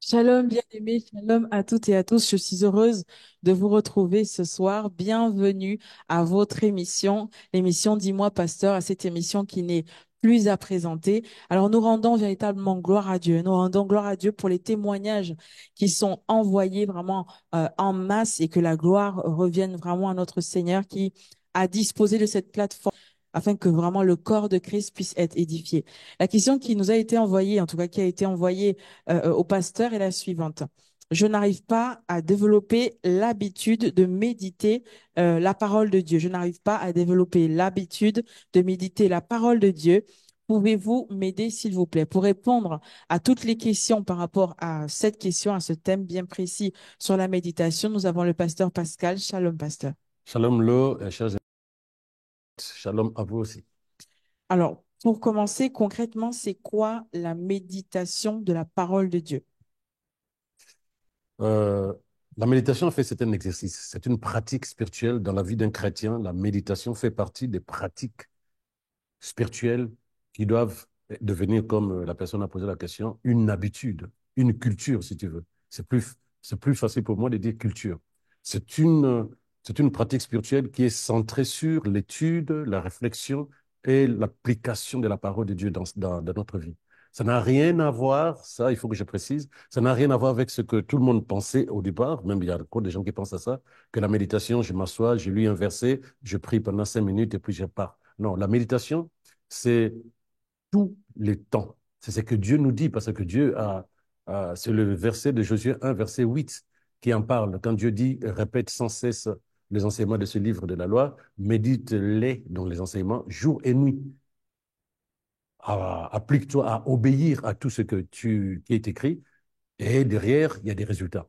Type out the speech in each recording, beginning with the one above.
Shalom, bien-aimés, shalom à toutes et à tous. Je suis heureuse de vous retrouver ce soir. Bienvenue à votre émission, l'émission Dis-moi, Pasteur, à cette émission qui n'est plus à présenter. Alors, nous rendons véritablement gloire à Dieu. Nous rendons gloire à Dieu pour les témoignages qui sont envoyés vraiment en masse et que la gloire revienne vraiment à notre Seigneur qui a disposé de cette plateforme afin que vraiment le corps de Christ puisse être édifié. La question qui nous a été envoyée, en tout cas qui a été envoyée au pasteur est la suivante. Je n'arrive pas à développer l'habitude de méditer la parole de Dieu. Je n'arrive pas à développer l'habitude de méditer la parole de Dieu. Pouvez-vous m'aider, s'il vous plaît, pour répondre à toutes les questions par rapport à cette question, à ce thème bien précis sur la méditation? Nous avons le pasteur Pascal. Shalom, pasteur. Shalom Lo, chers amis, shalom à vous aussi. Alors, pour commencer, concrètement, c'est quoi la méditation de la parole de Dieu? Euh, la méditation, en fait, c'est un exercice, c'est une pratique spirituelle dans la vie d'un chrétien. La méditation fait partie des pratiques spirituelles qui doivent devenir, comme la personne a posé la question, une habitude, une culture, si tu veux. C'est plus facile pour moi de dire culture. C'est c'est une pratique spirituelle qui est centrée sur l'étude, la réflexion et l'application de la parole de Dieu dans notre vie. Ça n'a rien à voir, ça, il faut que je précise, ça n'a rien à voir avec ce que tout le monde pensait au départ, même il y a encore des gens qui pensent à ça, que la méditation, je m'assois, je lis un verset, je prie pendant 5 minutes et puis je pars. Non, la méditation, c'est tous les temps. C'est ce que Dieu nous dit, parce que c'est le verset de Josué 1, verset 8, qui en parle. Quand Dieu dit, répète sans cesse les enseignements de ce livre de la loi, médite-les dans les enseignements, jour et nuit. Applique-toi à obéir à tout ce qui est écrit, et derrière, il y a des résultats.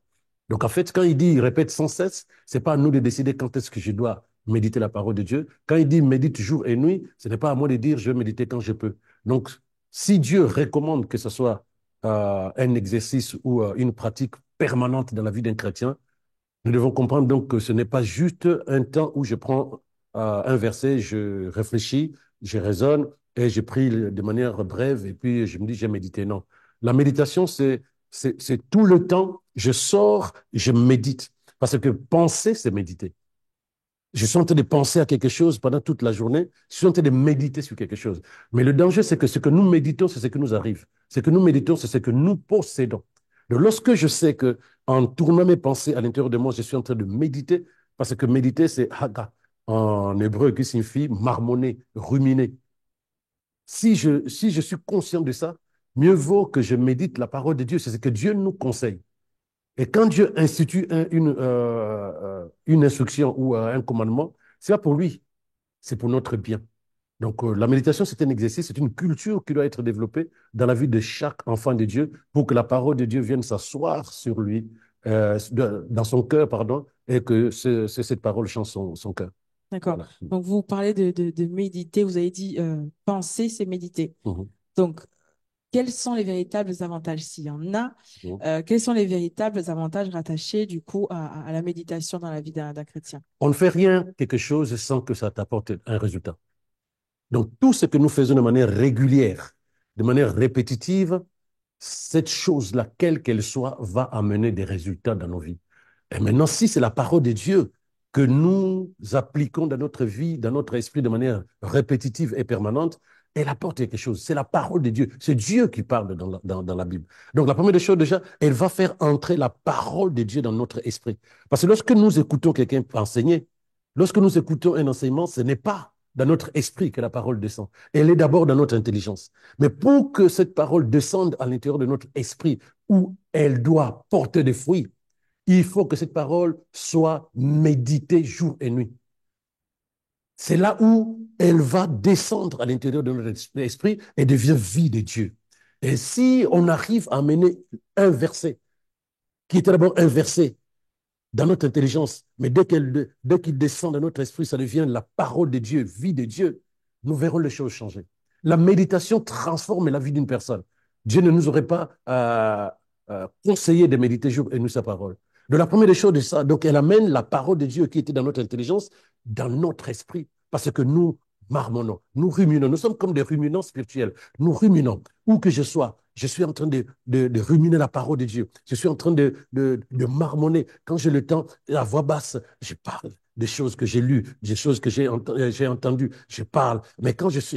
Donc, en fait, quand il dit, répète sans cesse, c'est pas à nous de décider quand est-ce que je dois méditer la parole de Dieu. Quand il dit médite jour et nuit, ce n'est pas à moi de dire je vais méditer quand je peux. Donc, si Dieu recommande que ce soit un exercice ou une pratique permanente dans la vie d'un chrétien, nous devons comprendre donc que ce n'est pas juste un temps où je prends un verset, je réfléchis, je raisonne et je prie de manière brève et puis je me dis j'ai médité. Non. La méditation, c'est tout le temps, je sors, je médite. Parce que penser, c'est méditer. Je suis en train de penser à quelque chose pendant toute la journée, je suis en train de méditer sur quelque chose. Mais le danger, c'est que ce que nous méditons, c'est ce qui nous arrive. Ce que nous méditons, c'est ce que nous possédons. Donc, lorsque je sais que, en tournant mes pensées à l'intérieur de moi, je suis en train de méditer, parce que méditer, c'est haga, en hébreu, qui signifie marmonner, ruminer. Si je suis conscient de ça, mieux vaut que je médite la parole de Dieu. C'est ce que Dieu nous conseille. Et quand Dieu institue une instruction ou un commandement, c'est pas pour lui, c'est pour notre bien. Donc, la méditation, c'est un exercice, c'est une culture qui doit être développée dans la vie de chaque enfant de Dieu pour que la parole de Dieu vienne s'asseoir sur lui, dans son cœur, pardon, et que cette parole change son cœur. D'accord. Voilà. Donc, vous parlez de méditer. Vous avez dit penser, c'est méditer. Mhm. Donc, quels sont les véritables avantages, s'il y en a, Mhm. quels sont les véritables avantages rattachés du coup à la méditation dans la vie d'un chrétien? On ne fait rien, quelque chose, sans que ça t'apporte un résultat. Donc, tout ce que nous faisons de manière régulière, de manière répétitive, cette chose-là, quelle qu'elle soit, va amener des résultats dans nos vies. Et maintenant, si c'est la parole de Dieu que nous appliquons dans notre vie, dans notre esprit de manière répétitive et permanente, elle apporte quelque chose. C'est la parole de Dieu. C'est Dieu qui parle dans la Bible. Donc, la première des choses, déjà, elle va faire entrer la parole de Dieu dans notre esprit. Parce que lorsque nous écoutons quelqu'un enseigner, lorsque nous écoutons un enseignement, ce n'est pas dans notre esprit que la parole descend. Elle est d'abord dans notre intelligence. Mais pour que cette parole descende à l'intérieur de notre esprit, où elle doit porter des fruits, il faut que cette parole soit méditée jour et nuit. C'est là où elle va descendre à l'intérieur de notre esprit et devient vie de Dieu. Et si on arrive à mener un verset, qui était d'abord un verset dans notre intelligence, mais dès qu'il descend dans notre esprit, ça devient la parole de Dieu, vie de Dieu, nous verrons les choses changer. La méditation transforme la vie d'une personne. Dieu ne nous aurait pas conseillé de méditer jour et nuit sa parole. De la première des choses de ça, donc elle amène la parole de Dieu qui était dans notre intelligence, dans notre esprit, parce que nous marmonnons, nous ruminons, nous sommes comme des ruminants spirituels. Nous ruminons, où que je sois, Je suis en train de ruminer la parole de Dieu. Je suis en train de marmonner. Quand j'ai le temps, à voix basse, je parle des choses que j'ai lues, des choses que j'ai entendues. Je parle. Mais quand je suis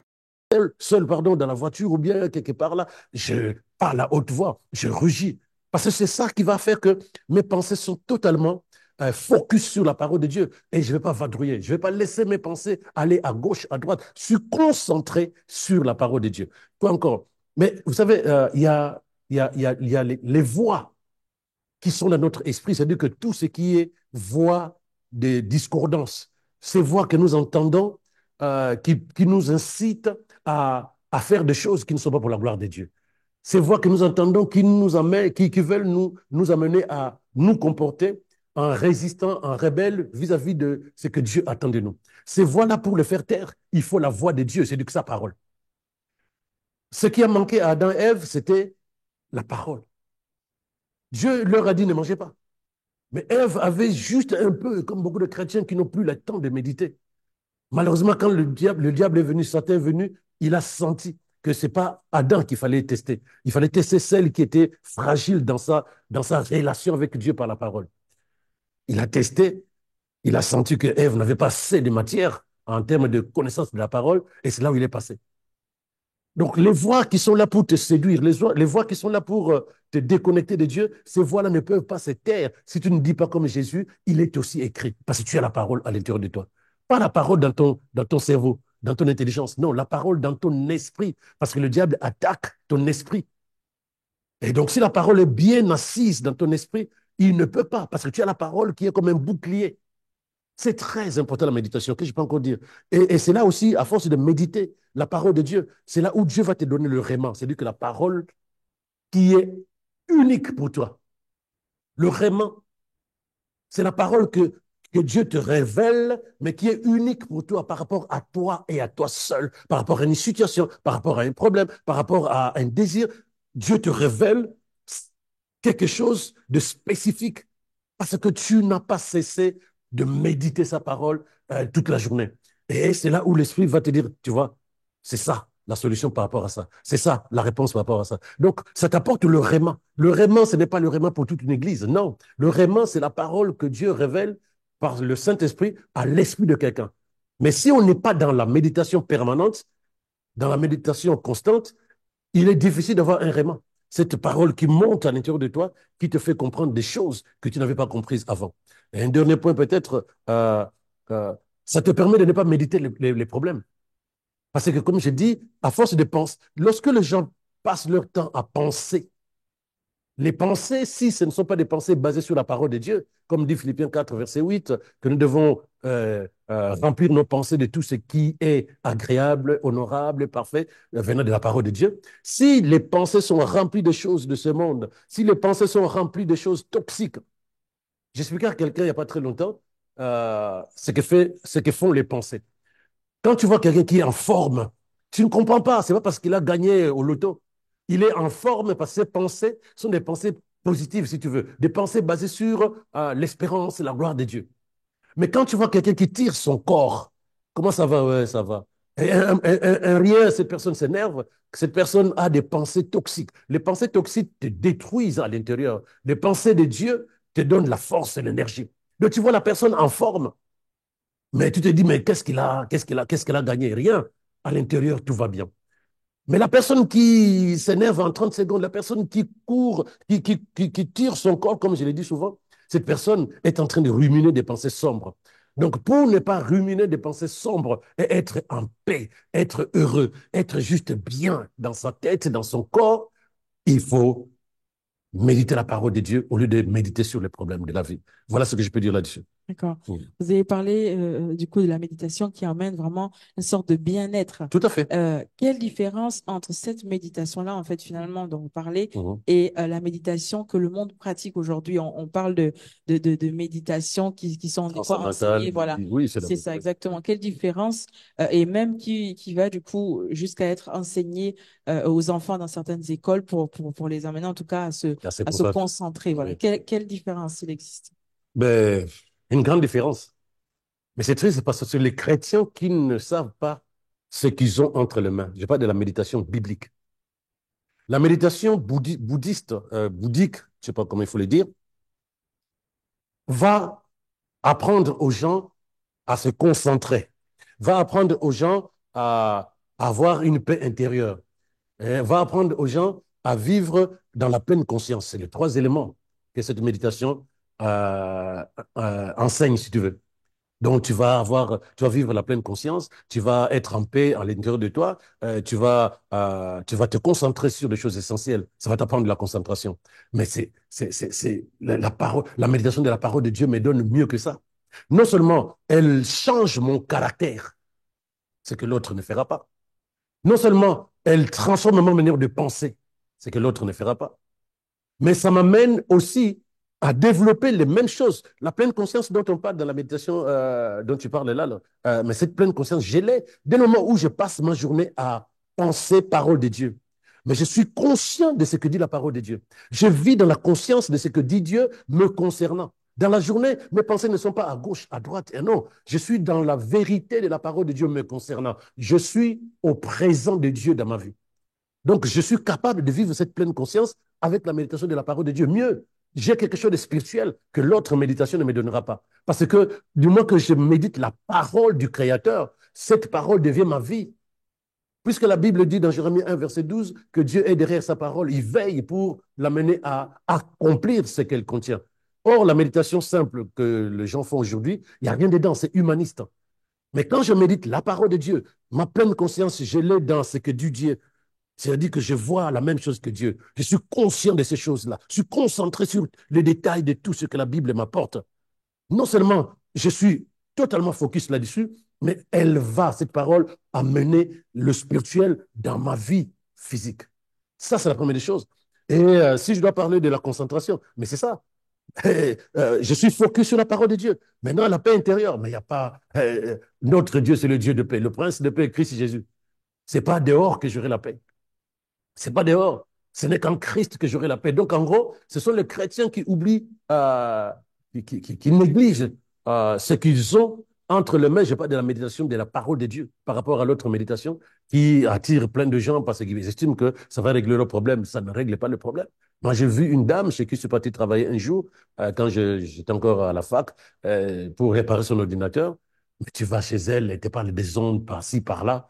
seul, pardon, dans la voiture ou bien quelque part là, je parle à haute voix, je rugis. Parce que c'est ça qui va faire que mes pensées sont totalement focus sur la parole de Dieu. Et je ne vais pas vadrouiller. Je ne vais pas laisser mes pensées aller à gauche, à droite. Je suis concentré sur la parole de Dieu. Quoi encore? Mais vous savez, il y a les voix qui sont dans notre esprit. C'est-à-dire que tout ce qui est voix de discordance, ces voix que nous entendons, qui nous incitent à faire des choses qui ne sont pas pour la gloire de Dieu. Ces voix que nous entendons qui nous amènent, qui veulent nous amener à nous comporter en résistant, en rebelle vis-à-vis de ce que Dieu attend de nous. Ces voix-là, pour le faire taire, il faut la voix de Dieu, c'est de sa parole. Ce qui a manqué à Adam et Ève, c'était la parole. Dieu leur a dit ne mangez pas. Mais Ève avait juste un peu, comme beaucoup de chrétiens qui n'ont plus le temps de méditer. Malheureusement, quand le diable est venu, Satan est venu, il a senti que ce n'est pas Adam qu'il fallait tester. Il fallait tester celle qui était fragile dans sa relation avec Dieu par la parole. Il a testé, il a senti que Ève n'avait pas assez de matière en termes de connaissance de la parole, et c'est là où il est passé. Donc, les voix qui sont là pour te séduire, les voix qui sont là pour te déconnecter de Dieu, ces voix-là ne peuvent pas se taire. Si tu ne dis pas comme Jésus, il est aussi écrit, parce que tu as la parole à l'intérieur de toi. Pas la parole dans ton cerveau, dans ton intelligence. Non, la parole dans ton esprit, parce que le diable attaque ton esprit. Et donc, si la parole est bien assise dans ton esprit, il ne peut pas, parce que tu as la parole qui est comme un bouclier. C'est très important la méditation, que je peux encore dire. Et c'est là aussi, à force de méditer la parole de Dieu, c'est là où Dieu va te donner le réma. C'est-à-dire que la parole qui est unique pour toi. Le réma, c'est la parole que Dieu te révèle, mais qui est unique pour toi par rapport à toi et à toi seul, par rapport à une situation, par rapport à un problème, par rapport à un désir. Dieu te révèle quelque chose de spécifique parce que tu n'as pas cessé de méditer sa parole toute la journée. Et c'est là où l'Esprit va te dire, tu vois, c'est ça la solution par rapport à ça. C'est ça la réponse par rapport à ça. Donc, ça t'apporte le réma. Le réma, ce n'est pas le réma pour toute une église. Non. Le réma, c'est la parole que Dieu révèle par le Saint-Esprit à l'esprit de quelqu'un. Mais si on n'est pas dans la méditation permanente, dans la méditation constante, il est difficile d'avoir un réma. Cette parole qui monte à l'intérieur de toi, qui te fait comprendre des choses que tu n'avais pas comprises avant. Et un dernier point peut-être, euh, ça te permet de ne pas méditer les problèmes. Parce que comme je dis, à force de penser, lorsque les gens passent leur temps à penser, les pensées, si ce ne sont pas des pensées basées sur la parole de Dieu, comme dit Philippiens 4, verset 8, que nous devons remplir nos pensées de tout ce qui est agréable, honorable, parfait, venant de la parole de Dieu. Si les pensées sont remplies de choses de ce monde, si les pensées sont remplies de choses toxiques, j'expliquais à quelqu'un il n'y a pas très longtemps ce que font les pensées. Quand tu vois quelqu'un qui est en forme, tu ne comprends pas. Ce n'est pas parce qu'il a gagné au loto. Il est en forme parce que ses pensées sont des pensées positives, si tu veux. Des pensées basées sur l'espérance et la gloire de Dieu. Mais quand tu vois quelqu'un qui tire son corps, comment ça va? Ouais, ça va. Et rien, cette personne s'énerve. Cette personne a des pensées toxiques. Les pensées toxiques te détruisent à l'intérieur. Les pensées de Dieu te donnent la force et l'énergie. Donc tu vois la personne en forme, mais tu te dis, mais qu'est-ce qu'elle a gagné? Rien. À l'intérieur, tout va bien. Mais la personne qui s'énerve en 30 secondes, la personne qui court, qui tire son corps, comme je l'ai dit souvent, cette personne est en train de ruminer des pensées sombres. Donc, pour ne pas ruminer des pensées sombres et être en paix, être heureux, être juste bien dans sa tête, dans son corps, il faut méditer la parole de Dieu au lieu de méditer sur les problèmes de la vie. Voilà ce que je peux dire là-dessus. D'accord. Mm. Vous avez parlé du coup de la méditation qui amène vraiment une sorte de bien-être. Tout à fait. Quelle différence entre cette méditation-là, en fait, finalement, dont vous parlez, Mhm. et la méditation que le monde pratique aujourd'hui? On parle de méditation qui sont des fois Transcendantal, enseignées. Voilà, oui, c'est la c'est même ça, chose. exactement. Quelle différence, et même qui va du coup jusqu'à être enseignée aux enfants dans certaines écoles pour les amener en tout cas Ah, c'est à pour se ça. concentrer. Voilà. Oui. Quelle différence il existe? Ben, une grande différence. Mais c'est triste parce que c'est les chrétiens qui ne savent pas ce qu'ils ont entre les mains. Je parle de la méditation biblique. La méditation bouddhiste, bouddhique, je ne sais pas comment il faut le dire, va apprendre aux gens à se concentrer, va apprendre aux gens à avoir une paix intérieure, va apprendre aux gens à vivre dans la pleine conscience. C'est les trois éléments que cette méditation enseigne, si tu veux. Donc, tu vas vivre la pleine conscience, tu vas être en paix à l'intérieur de toi, tu vas te concentrer sur les choses essentielles. Ça va t'apprendre de la concentration. Mais la parole, la méditation de la parole de Dieu me donne mieux que ça. Non seulement elle change mon caractère, ce que l'autre ne fera pas. Non seulement elle transforme ma manière de penser, ce que l'autre ne fera pas, mais ça m'amène aussi à développer les mêmes choses. La pleine conscience dont on parle dans la méditation dont tu parles là, mais cette pleine conscience, je l'ai dès le moment où je passe ma journée à penser parole de Dieu. Mais je suis conscient de ce que dit la parole de Dieu. Je vis dans la conscience de ce que dit Dieu me concernant. Dans la journée, mes pensées ne sont pas à gauche, à droite, et non. Je suis dans la vérité de la parole de Dieu me concernant. Je suis au présent de Dieu dans ma vie. Donc, je suis capable de vivre cette pleine conscience avec la méditation de la parole de Dieu. Mieux, j'ai quelque chose de spirituel que l'autre méditation ne me donnera pas. Parce que du moment que je médite la parole du Créateur, cette parole devient ma vie. Puisque la Bible dit dans Jérémie 1, verset 12, que Dieu est derrière sa parole, il veille pour l'amener à accomplir ce qu'elle contient. Or, la méditation simple que les gens font aujourd'hui, il n'y a rien dedans, c'est humaniste. Mais quand je médite la parole de Dieu, ma pleine conscience, je l'ai dans ce que dit Dieu. C'est-à-dire que je vois la même chose que Dieu. Je suis conscient de ces choses-là. Je suis concentré sur les détails de tout ce que la Bible m'apporte. Non seulement je suis totalement focus là-dessus, mais elle va, cette parole, amener le spirituel dans ma vie physique. Ça, c'est la première des choses. Et si je dois parler de la concentration, mais c'est ça. Je suis focus sur la parole de Dieu. Maintenant, la paix intérieure, mais il n'y a pas... notre Dieu, c'est le Dieu de paix. Le prince de paix est Christ Jésus. Ce n'est pas dehors que j'aurai la paix. C'est pas dehors. Ce n'est qu'en Christ que j'aurai la paix. Donc, en gros, ce sont les chrétiens qui oublient, qui négligent ce qu'ils ont entre les mains, je parle de la méditation, de la parole de Dieu, par rapport à l'autre méditation, qui attire plein de gens parce qu'ils estiment que ça va régler leurs problèmes. Ça ne règle pas le problème. Moi, j'ai vu une dame chez qui je suis parti travailler un jour, quand j'étais encore à la fac, pour réparer son ordinateur. Mais tu vas chez elle, elle te parle des ondes par-ci, par-là,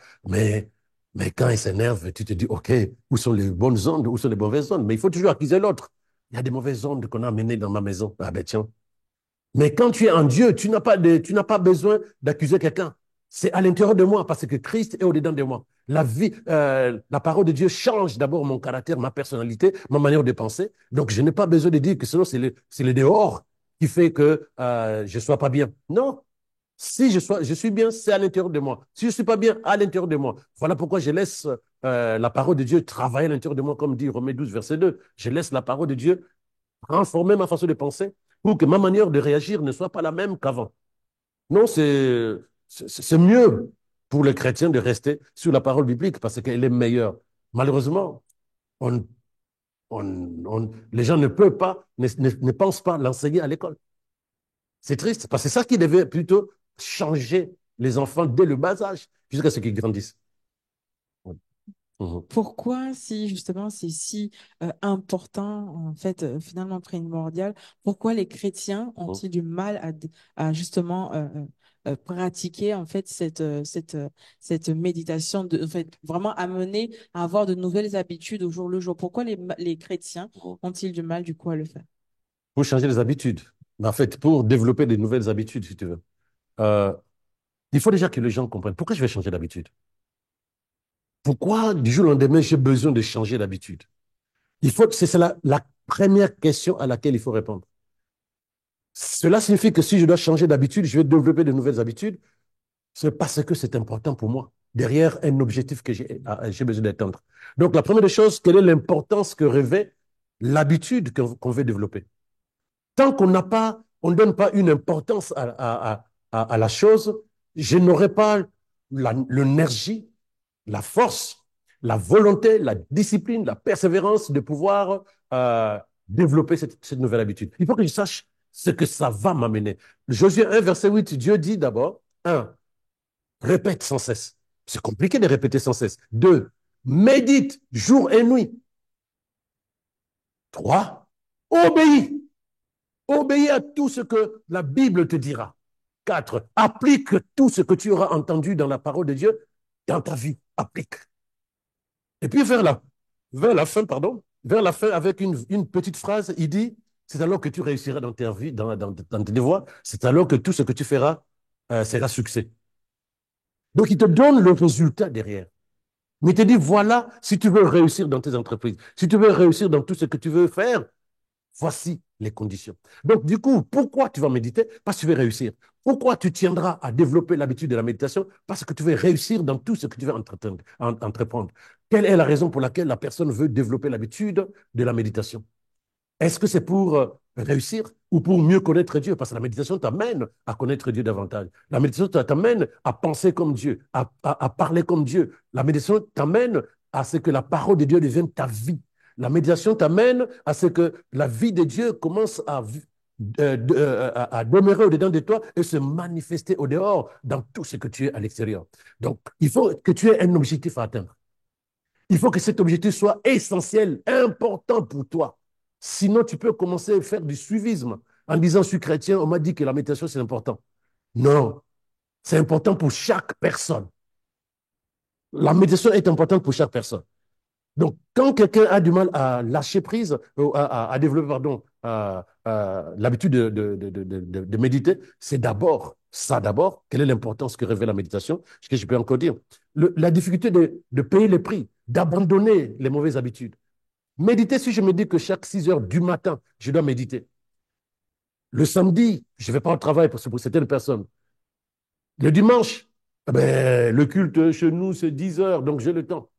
mais quand il s'énerve, tu te dis, OK, où sont les bonnes ondes, où sont les mauvaises ondes? Mais il faut toujours accuser l'autre. Il y a des mauvaises ondes qu'on a amenées dans ma maison. Ah ben tiens. Mais quand tu es en Dieu, tu n'as pas besoin d'accuser quelqu'un. C'est à l'intérieur de moi parce que Christ est au-dedans de moi. La vie, la parole de Dieu change d'abord mon caractère, ma personnalité, ma manière de penser. Donc, je n'ai pas besoin de dire que sinon c'est le dehors qui fait que je ne sois pas bien. Non, si je suis bien, c'est à l'intérieur de moi. Si je ne suis pas bien, à l'intérieur de moi. Voilà pourquoi je laisse la parole de Dieu travailler à l'intérieur de moi, comme dit Romains 12, verset 2. Je laisse la parole de Dieu transformer ma façon de penser pour que ma manière de réagir ne soit pas la même qu'avant. Non, c'est mieux pour les chrétiens de rester sur la parole biblique parce qu'elle est meilleure. Malheureusement, on, les gens ne peuvent pas, ne pensent pas l'enseigner à l'école. C'est triste, parce que c'est ça qui devait plutôt changer les enfants dès le bas âge, jusqu'à ce qu'ils grandissent. Mhm. Pourquoi, si justement c'est si important, en fait, finalement primordial, pourquoi les chrétiens Mhm. ont-ils du mal à justement pratiquer en fait cette méditation, en fait, vraiment amener à avoir de nouvelles habitudes au jour le jour? Pourquoi les chrétiens Mhm. ont-ils du mal du coup à le faire? Pour changer les habitudes, en fait, pour développer de nouvelles habitudes, si tu veux, euh, il faut déjà que les gens comprennent pourquoi je vais changer d'habitude. Pourquoi du jour au lendemain j'ai besoin de changer d'habitude? C'est la première question à laquelle il faut répondre. Cela signifie que si je dois changer d'habitude, je vais développer de nouvelles habitudes, c'est parce que c'est important pour moi, derrière un objectif que j'ai besoin d'atteindre. Donc, la première des choses, quelle est l'importance que revêt l'habitude qu'on veut développer? Tant qu'on n'a pas, on ne donne pas une importance à la chose, je n'aurai pas l'énergie, la force, la volonté, la discipline, la persévérance de pouvoir euh, développer cette nouvelle habitude. Il faut que je sache ce que ça va m'amener. Josué 1, verset 8, Dieu dit d'abord, un, répète sans cesse. C'est compliqué de répéter sans cesse. Deux, médite jour et nuit. Trois, obéis. Obéis à tout ce que la Bible te dira. Quatre, applique tout ce que tu auras entendu dans la parole de Dieu dans ta vie. Applique. Et puis vers la fin, pardon, vers la fin, avec une petite phrase, il dit, c'est alors que tu réussiras dans ta vie, dans tes devoirs, c'est alors que tout ce que tu feras sera succès. Donc, il te donne le résultat derrière. Mais il te dit, voilà, si tu veux réussir dans tes entreprises, si tu veux réussir dans tout ce que tu veux faire, voici les conditions. Donc, du coup, pourquoi tu vas méditer? Parce que tu veux réussir. Pourquoi tu tiendras à développer l'habitude de la méditation? Parce que tu veux réussir dans tout ce que tu veux entreprendre. Quelle est la raison pour laquelle la personne veut développer l'habitude de la méditation? Est-ce que c'est pour réussir ou pour mieux connaître Dieu? Parce que la méditation t'amène à connaître Dieu davantage. La méditation t'amène à penser comme Dieu, à parler comme Dieu. La méditation t'amène à ce que la parole de Dieu devienne ta vie. La méditation t'amène à ce que la vie de Dieu commence à demeurer au-dedans de toi et se manifester au dehors dans tout ce que tu es à l'extérieur. Donc, il faut que tu aies un objectif à atteindre. Il faut que cet objectif soit essentiel, important pour toi. Sinon, tu peux commencer à faire du suivisme en disant, je suis chrétien, on m'a dit que la méditation, c'est important. Non, c'est important pour chaque personne. La méditation est importante pour chaque personne. Donc, quand quelqu'un a du mal à lâcher prise, à développer, pardon, l'habitude de méditer, c'est d'abord, ça d'abord, quelle est l'importance que revêt la méditation, ce que je peux encore dire. La difficulté de payer le prix, d'abandonner les mauvaises habitudes. Méditer, si je me dis que chaque 6 heures du matin, je dois méditer. Le samedi, je ne vais pas au travail pour certaines personnes. Le dimanche, eh ben, le culte chez nous, c'est 10 heures, donc j'ai le temps.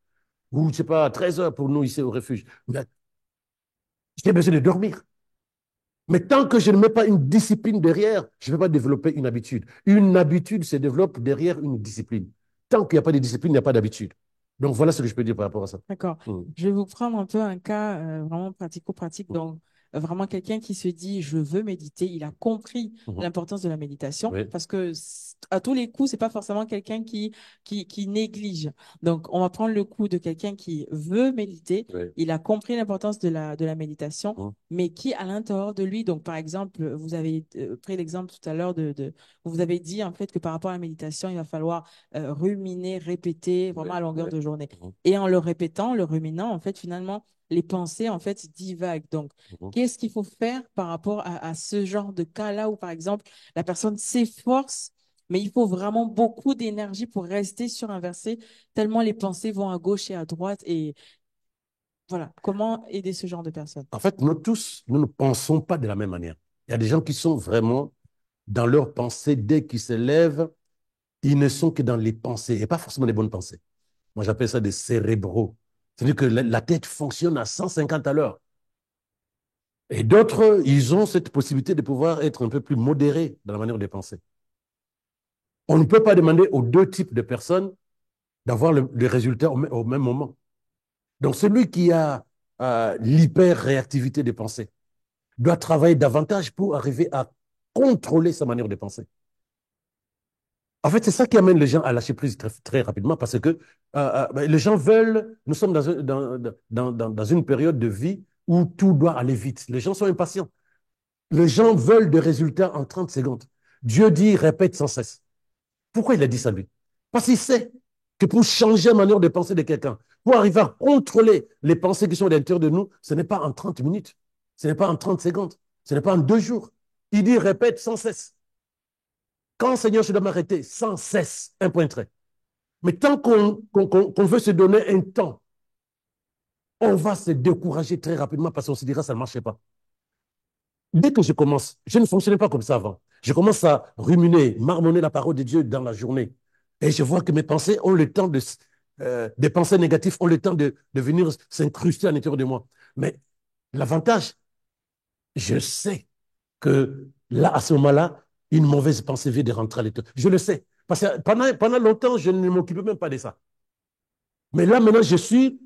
Ou, je ne sais pas, 13 heures pour nous ici au refuge. Mais j'ai besoin de dormir. Mais tant que je ne mets pas une discipline derrière, je ne vais pas développer une habitude. Une habitude se développe derrière une discipline. Tant qu'il n'y a pas de discipline, il n'y a pas d'habitude. Donc voilà ce que je peux dire par rapport à ça. D'accord. Mm. Je vais vous prendre un peu un cas vraiment pratico-pratique. Donc, vraiment quelqu'un qui se dit, je veux méditer, il a compris Mhm. l'importance de la méditation Oui, parce que à tous les coups, c'est pas forcément quelqu'un qui néglige. Donc, on va prendre le coup de quelqu'un qui veut méditer, oui. il a compris l'importance de la méditation, Mhm. mais qui, à l'intérieur de lui, donc par exemple, vous avez pris l'exemple tout à l'heure vous avez dit en fait que par rapport à la méditation, il va falloir ruminer, répéter Oui, vraiment à longueur oui. de journée. Mhm. Et en le répétant, le ruminant, en fait, finalement, les pensées, en fait, divaguent. Donc, Mhm. qu'est-ce qu'il faut faire par rapport à ce genre de cas-là où, par exemple, la personne s'efforce, mais il faut vraiment beaucoup d'énergie pour rester sur un verset, tellement les pensées vont à gauche et à droite. Et voilà, comment aider ce genre de personnes? En fait, nous tous, nous ne pensons pas de la même manière. Il y a des gens qui sont vraiment dans leurs pensées, dès qu'ils se lèvent, ils ne sont que dans les pensées, et pas forcément les bonnes pensées. Moi, j'appelle ça des cérébraux. C'est-à-dire que la tête fonctionne à 150 à l'heure. Et d'autres, ils ont cette possibilité de pouvoir être un peu plus modérés dans la manière de penser. On ne peut pas demander aux deux types de personnes d'avoir le résultat au même moment. Donc, celui qui a l'hyper-réactivité des pensées doit travailler davantage pour arriver à contrôler sa manière de penser. En fait, c'est ça qui amène les gens à lâcher prise très, très rapidement parce que les gens veulent, nous sommes dans une période de vie où tout doit aller vite. Les gens sont impatients. Les gens veulent des résultats en 30 secondes. Dieu dit, répète sans cesse. Pourquoi il a dit ça, lui? Parce qu'il sait que pour changer la manière de penser de quelqu'un, pour arriver à contrôler les pensées qui sont à l'intérieur de nous, ce n'est pas en 30 minutes, ce n'est pas en 30 secondes, ce n'est pas en 2 jours. Il dit, répète sans cesse. Quand Seigneur, je dois m'arrêter sans cesse, un point trait. Mais tant qu'on veut se donner un temps, on va se décourager très rapidement parce qu'on se dira, ça ne marchait pas. Dès que je commence, je ne fonctionnais pas comme ça avant. Je commence à ruminer, marmonner la parole de Dieu dans la journée. Et je vois que mes pensées ont le temps des pensées négatives ont le temps de venir s'incruster à l'intérieur de moi. Mais l'avantage, je sais que là, à ce moment-là, une mauvaise pensée vient de rentrer à l'intérieur. Je le sais. Parce que pendant longtemps, je ne m'occupais même pas de ça. Mais là, maintenant, je sais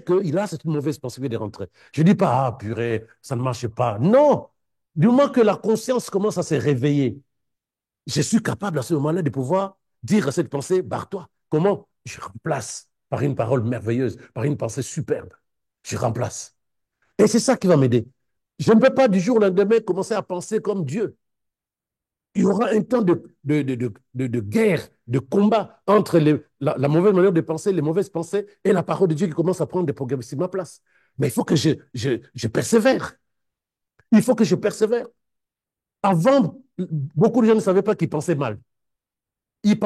qu'il a cette mauvaise pensée de rentrer. Je ne dis pas, ah, purée, ça ne marche pas. Non! Du moment que la conscience commence à se réveiller, je suis capable à ce moment-là de pouvoir dire à cette pensée, barre-toi. Comment? Je remplace par une parole merveilleuse, par une pensée superbe. Je remplace. Et c'est ça qui va m'aider. Je ne peux pas du jour au lendemain commencer à penser comme Dieu. Il y aura un temps de guerre, de combat entre la mauvaise manière de penser, les mauvaises pensées et la parole de Dieu qui commence à prendre progressivement place. Mais il faut que je persévère. Il faut que je persévère. Avant, beaucoup de gens ne savaient pas qu'ils pensaient mal. Ils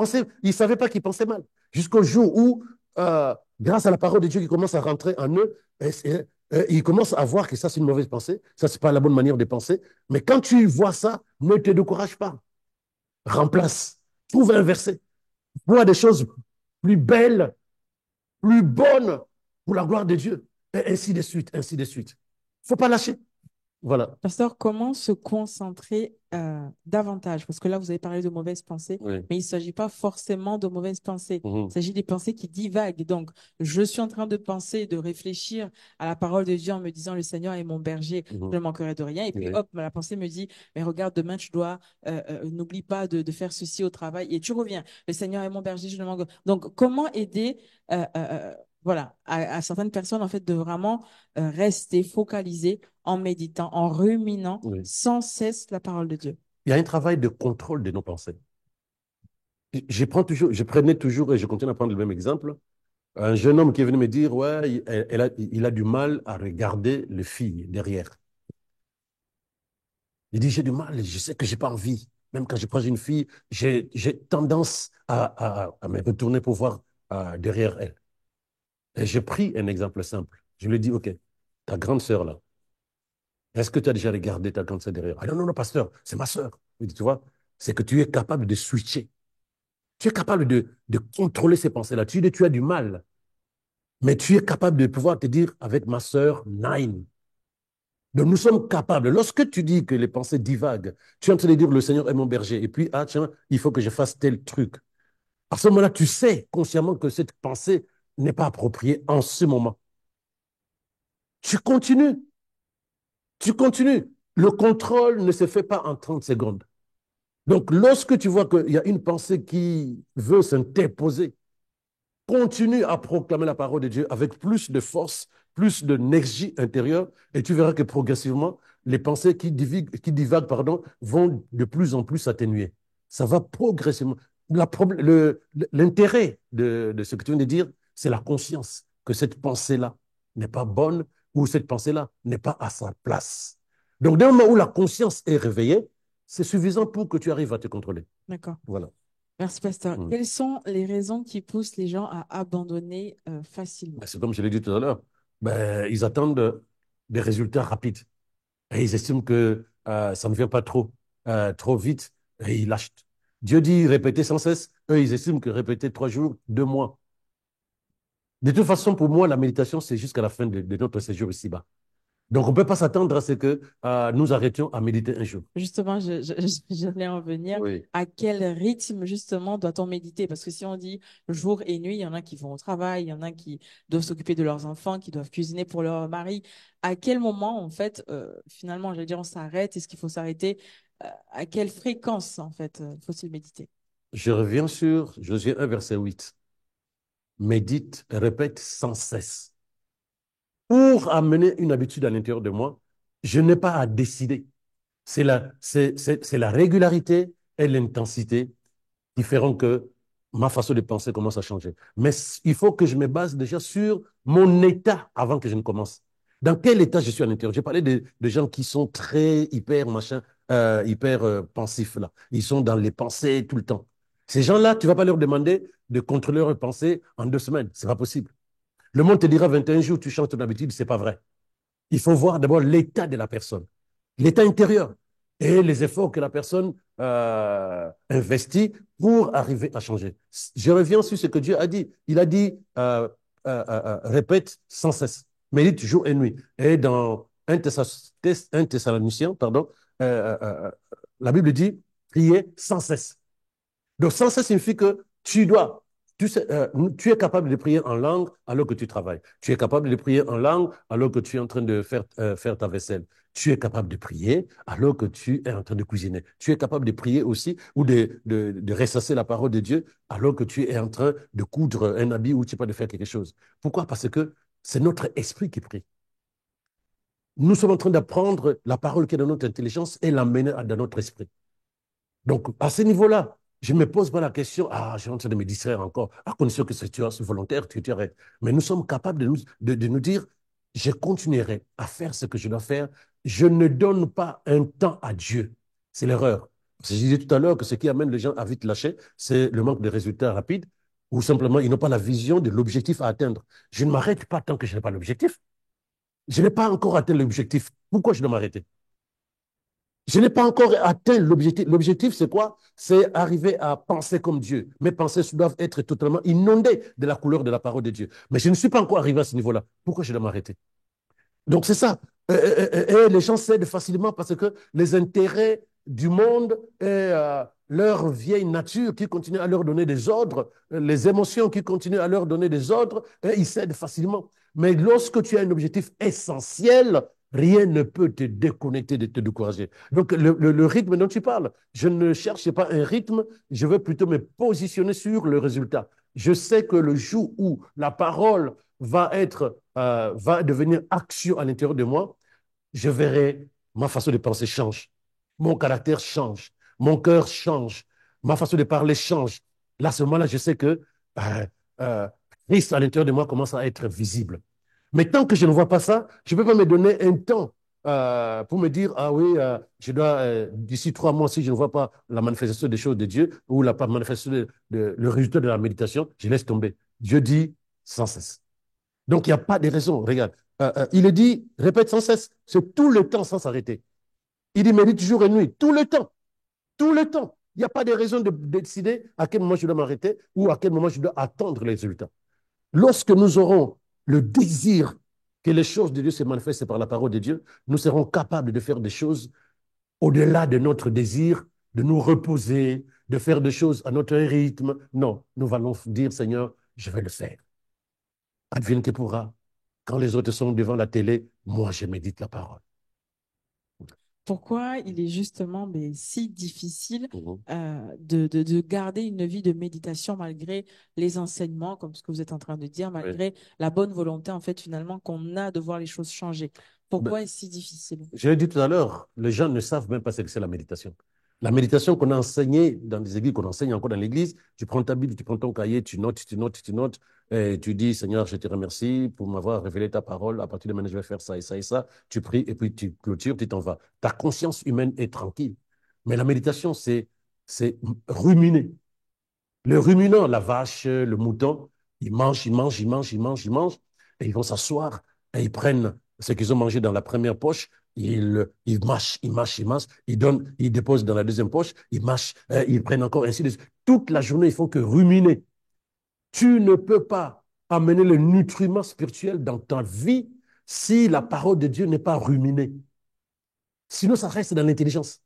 ne savaient pas qu'ils pensaient mal. Jusqu'au jour où, grâce à la parole de Dieu qui commence à rentrer en eux, ils commencent à voir que ça, c'est une mauvaise pensée. Ça, ce n'est pas la bonne manière de penser. Mais quand tu vois ça, ne te décourage pas. Remplace. Trouve un verset. Vois des choses plus belles, plus bonnes pour la gloire de Dieu. Et ainsi de suite, ainsi de suite. Il ne faut pas lâcher. Voilà. Pasteur, comment se concentrer davantage? Parce que là, vous avez parlé de mauvaises pensées, Oui. mais il ne s'agit pas forcément de mauvaises pensées. Il Mhm. s'agit des pensées qui divaguent. Donc, je suis en train de penser, de réfléchir à la parole de Dieu en me disant, le Seigneur est mon berger, je Mhm. ne manquerai de rien. Et puis, Oui. hop, la pensée me dit, mais regarde, demain, tu dois, n'oublie pas de faire ceci au travail. Et tu reviens, le Seigneur est mon berger, je ne manque. Donc, comment aider, voilà, à certaines personnes, en fait, de vraiment rester focalisées en méditant, en ruminant Oui. sans cesse la parole de Dieu. Il y a un travail de contrôle de nos pensées. Je prenais toujours, et je continue à prendre le même exemple, un jeune homme qui est venu me dire, ouais, il a du mal à regarder les filles derrière. Il dit, j'ai du mal, je sais que j'ai pas envie. Même quand je prends une fille, j'ai tendance à me retourner pour voir derrière elle. Et j'ai pris un exemple simple. Je lui ai dit, OK, ta grande sœur là, est-ce que tu as déjà regardé ta grande sœur derrière? Ah non, non, non, pasteur, c'est ma sœur. Il dit, tu vois, c'est que tu es capable de switcher. Tu es capable de contrôler ces pensées-là. Tu as du mal, mais tu es capable de pouvoir te dire avec ma sœur, nine. Donc nous sommes capables. Lorsque tu dis que les pensées divaguent, tu es en train de dire le Seigneur est mon berger. Et puis, ah tiens, il faut que je fasse tel truc. À ce moment-là, tu sais consciemment que cette pensée n'est pas appropriée en ce moment. Tu continues, tu continues. Le contrôle ne se fait pas en 30 secondes. Donc, lorsque tu vois qu'il y a une pensée qui veut s'interposer, continue à proclamer la parole de Dieu avec plus de force, plus d'énergie intérieure, et tu verras que progressivement, les pensées qui divaguent, pardon, vont de plus en plus s'atténuer. Ça va progressivement. L'intérêt de ce que tu viens de dire, c'est la conscience que cette pensée-là n'est pas bonne ou cette pensée-là n'est pas à sa place. Donc, dès le moment où la conscience est réveillée, c'est suffisant pour que tu arrives à te contrôler. D'accord. Voilà. Merci, pasteur. Mm. Quelles sont les raisons qui poussent les gens à abandonner facilement? Ben, c'est comme je l'ai dit tout à l'heure, ben, ils attendent des résultats rapides. Et ils estiment que ça ne vient pas trop vite et ils lâchent. Dieu dit répéter sans cesse. Eux, ils estiment que répéter 3 jours, 2 mois. De toute façon, pour moi, la méditation, c'est jusqu'à la fin de notre séjour ici-bas. Donc, on ne peut pas s'attendre à ce que nous arrêtions à méditer un jour. Justement, j'allais en venir. Oui. À quel rythme, justement, doit-on méditer? Parce que si on dit jour et nuit, il y en a qui vont au travail, il y en a qui doivent s'occuper de leurs enfants, qui doivent cuisiner pour leur mari. À quel moment, en fait, finalement, j'allais dire, on s'arrête? Est-ce qu'il faut s'arrêter? À quelle fréquence, en fait, faut-il méditer? Je reviens sur Josué 1, verset 8. Médite, répète sans cesse. Pour amener une habitude à l'intérieur de moi, je n'ai pas à décider. C'est la régularité et l'intensité qui feront que ma façon de penser commence à changer. Mais il faut que je me base déjà sur mon état avant que je ne commence. Dans quel état je suis à l'intérieur? J'ai parlé de gens qui sont très hyper machin, hyper pensifs là. Ils sont dans les pensées tout le temps. Ces gens-là, tu ne vas pas leur demander de contrôler leurs pensées en 2 semaines. Ce n'est pas possible. Le monde te dira 21 jours, tu changes ton habitude, ce n'est pas vrai. Il faut voir d'abord l'état de la personne, l'état intérieur et les efforts que la personne investit pour arriver à changer. Je reviens sur ce que Dieu a dit. Il a dit, répète sans cesse, médite jour et nuit. Et dans 1 Thessaloniciens, pardon, euh, euh, euh, la Bible dit, prier sans cesse. Donc, sans ça signifie que tu es capable de prier en langue alors que tu travailles. Tu es capable de prier en langue alors que tu es en train de faire ta vaisselle. Tu es capable de prier alors que tu es en train de cuisiner. Tu es capable de prier aussi ou de ressasser la parole de Dieu alors que tu es en train de coudre un habit ou tu es pas de faire quelque chose. Pourquoi? Parce que c'est notre esprit qui prie. nous sommes en train d'apprendre la parole qui est dans notre intelligence et l'amener dans notre esprit. Donc, à ce niveau-là, je ne me pose pas la question, ah, j'ai en train de me distraire encore, à condition que c'est volontaire, tu arrêtes. Mais nous sommes capables de nous dire, je continuerai à faire ce que je dois faire. Je ne donne pas un temps à Dieu. C'est l'erreur. Parce que je disais tout à l'heure que ce qui amène les gens à vite lâcher, c'est le manque de résultats rapides ou simplement ils n'ont pas la vision de l'objectif à atteindre. Je ne m'arrête pas tant que je n'ai pas l'objectif. Je n'ai pas encore atteint l'objectif. Pourquoi je dois m'arrêter? Je n'ai pas encore atteint l'objectif. L'objectif, c'est quoi? C'est arriver à penser comme Dieu. Mes pensées doivent être totalement inondées de la couleur de la parole de Dieu. Mais je ne suis pas encore arrivé à ce niveau-là. Pourquoi je dois m'arrêter? Donc, c'est ça. Et les gens cèdent facilement parce que les intérêts du monde et leur vieille nature qui continue à leur donner des ordres, les émotions qui continuent à leur donner des ordres, et ils cèdent facilement. Mais lorsque tu as un objectif essentiel, rien ne peut te déconnecter, de te décourager. Donc, le rythme dont tu parles, je ne cherche pas un rythme, je veux plutôt me positionner sur le résultat. Je sais que le jour où la parole va devenir action à l'intérieur de moi, je verrai ma façon de penser change, mon caractère change, mon cœur change, ma façon de parler change. Là, à ce moment-là, je sais que euh, euh, Christ à l'intérieur de moi commence à être visible. Mais tant que je ne vois pas ça, je ne peux pas me donner un temps pour me dire, ah oui, je dois, d'ici 3 mois, si je ne vois pas la manifestation des choses de Dieu ou la manifestation le résultat de la méditation, je laisse tomber. Dieu dit sans cesse. Donc, il n'y a pas de raison. Regarde, il est dit, répète sans cesse, c'est tout le temps sans s'arrêter. Il dit, médite jour et nuit, tout le temps, tout le temps. Il n'y a pas de raison de décider à quel moment je dois m'arrêter ou à quel moment je dois attendre les résultats. Lorsque nous aurons le désir que les choses de Dieu se manifestent par la parole de Dieu, nous serons capables de faire des choses au-delà de notre désir, de nous reposer, de faire des choses à notre rythme. Non, nous allons dire, Seigneur, je vais le faire. Advienne que pourra. Quand les autres sont devant la télé, moi, je médite la parole. Pourquoi il est justement si difficile Mhm. de garder une vie de méditation malgré les enseignements, comme ce que vous êtes en train de dire, Oui. malgré la bonne volonté, en fait, finalement, qu'on a de voir les choses changer. Ben, Pourquoi est-ce si difficile? je l'ai dit tout à l'heure, les gens ne savent même pas ce que c'est la méditation. La méditation qu'on a enseignée dans les églises, qu'on enseigne encore dans l'église, tu prends ta Bible, tu prends ton cahier, tu notes, tu notes, tu notes, et tu dis, Seigneur, je te remercie pour m'avoir révélé ta parole. À partir de maintenant, je vais faire ça et ça et ça. Tu pries et puis tu clôtures, tu t'en vas. Ta conscience humaine est tranquille. Mais la méditation, c'est ruminer. Le ruminant, la vache, le mouton, ils mangent, ils mangent, ils mangent, ils mangent, ils mangent, et ils vont s'asseoir et ils prennent ce qu'ils ont mangé dans la première poche, ils mâchent, ils mâchent, ils mâchent, ils donnent, ils déposent dans la deuxième poche, ils mâchent, ils prennent encore ainsi de suite. Toute la journée, ils font que ruminer. Tu ne peux pas amener le nutriment spirituel dans ta vie si la parole de Dieu n'est pas ruminée. Sinon, ça reste dans l'intelligence.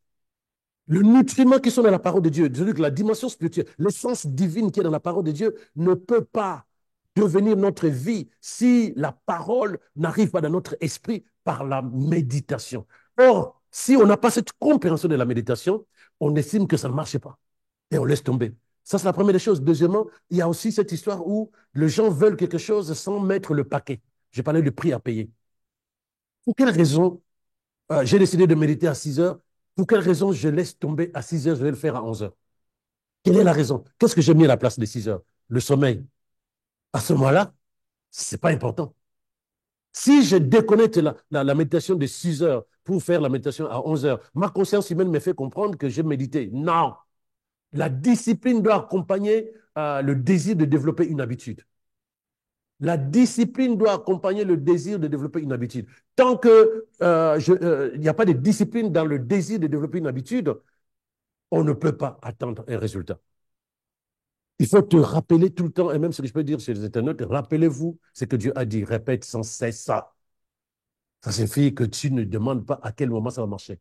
Le nutriment qui sont dans la parole de Dieu, c'est-à-dire que la dimension spirituelle, l'essence divine qui est dans la parole de Dieu ne peut pas devenir notre vie si la parole n'arrive pas dans notre esprit par la méditation. Or, si on n'a pas cette compréhension de la méditation, on estime que ça ne marche pas et on laisse tomber. Ça, c'est la première des choses. Deuxièmement, il y a aussi cette histoire où les gens veulent quelque chose sans mettre le paquet. J'ai parlé du prix à payer. Pour quelle raison j'ai décidé de méditer à 6 heures? Pour quelle raison je laisse tomber à 6 heures, je vais le faire à 11 heures? Quelle est la raison? Qu'est-ce que j'ai mis à la place des 6 heures? Le sommeil. À ce moment-là, ce n'est pas important. Si je déconnecte la méditation de 6 heures pour faire la méditation à 11 heures, ma conscience humaine me fait comprendre que j'ai médité. Non. La discipline doit accompagner le désir de développer une habitude. La discipline doit accompagner le désir de développer une habitude. Tant qu'il n'y a pas de discipline dans le désir de développer une habitude, on ne peut pas attendre un résultat. Il faut te rappeler tout le temps, et même ce que je peux dire chez les internautes, rappelez-vous ce que Dieu a dit, répète sans cesse ça. Ça signifie que tu ne demandes pas à quel moment ça va marcher.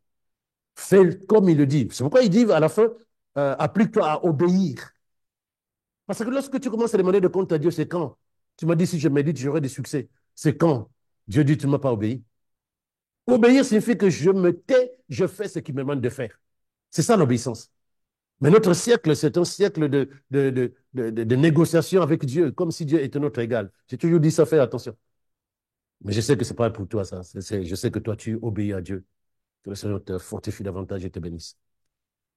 Fais comme il le dit. C'est pourquoi il dit à la fin, applique-toi à obéir. Parce que lorsque tu commences à demander de compte à Dieu, c'est quand? Tu m'as dit, si je médite, j'aurai des succès. C'est quand? Dieu dit, tu ne m'as pas obéi. Obéir signifie que je me tais, je fais ce qu'il me demande de faire. C'est ça l'obéissance. Mais notre siècle, c'est un siècle de négociation avec Dieu, comme si Dieu était notre égal. J'ai toujours dit ça, fais attention. Mais je sais que ce n'est pas pour toi, ça. Je sais que toi, tu obéis à Dieu. Que le Seigneur te fortifie davantage et te bénisse.